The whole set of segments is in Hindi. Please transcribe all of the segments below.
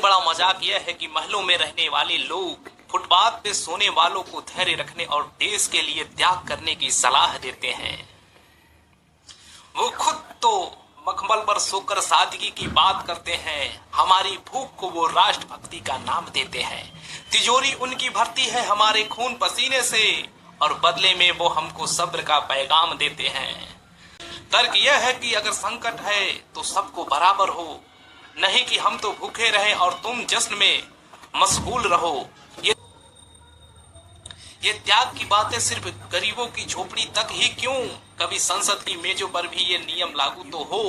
बड़ा मजाक यह है कि महलों में रहने वाले लोग फुटपाथ पे सोने वालों को धैर्य रखने और देश के लिए त्याग करने की सलाह देते हैं। वो खुद तो मखमल पर सोकर सादगी की बात करते हैं। हमारी भूख को वो राष्ट्रभक्ति का नाम देते हैं। तिजोरी उनकी भरती है हमारे खून पसीने से और बदले में वो हमको सब्र का पैगाम देते हैं। तर्क यह है कि अगर संकट है तो सबको बराबर हो, नहीं कि हम तो भूखे रहे और तुम जश्न में मशगूल रहो। ये त्याग की बातें सिर्फ गरीबों की झोपड़ी तक ही क्यों, कभी संसद की मेजों पर भी ये नियम लागू तो हो।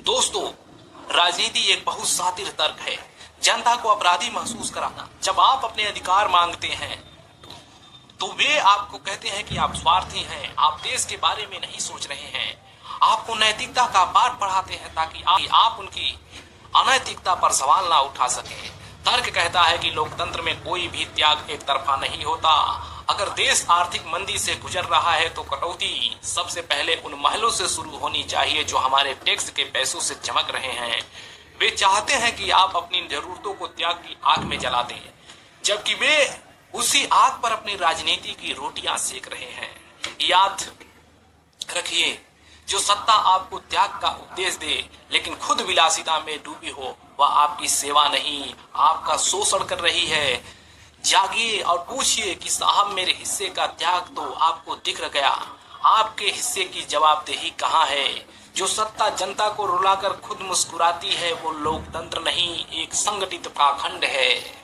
दोस्तों, राजनीति एक बहुत शातिर तर्क है, जनता को अपराधी महसूस कराना। जब आप अपने अधिकार मांगते हैं तो वे आपको कहते हैं कि आप स्वार्थी हैं, आप देश के बारे में नहीं सोच रहे हैं। आपको नैतिकता का पाठ पढ़ाते हैं ताकि आप उनकी अनैतिकता पर सवाल ना उठा सकें। तर्क कहता है कि लोकतंत्र में कोई भी त्याग एक तरफा नहीं होता। अगर देश आर्थिक मंदी से गुजर रहा है तो कटौती सबसे पहले उन महलों से शुरू होनी चाहिए जो हमारे टैक्स के पैसों से चमक रहे हैं। वे चाहते हैं कि आप अपनी जरूरतों को त्याग की आग में जला दें, जबकि वे उसी आग पर अपनी राजनीति की रोटियां सेक रहे हैं। याद रखिए, जो सत्ता आपको त्याग का उपदेश दे लेकिन खुद विलासिता में डूबी हो, वह आपकी सेवा नहीं, आपका शोषण कर रही है। जागिए और पूछिए कि साहब, मेरे हिस्से का त्याग तो आपको दिख गया, आपके हिस्से की जवाबदेही कहाँ है। जो सत्ता जनता को रुलाकर खुद मुस्कुराती है वो लोकतंत्र नहीं, एक संगठित पाखंड है।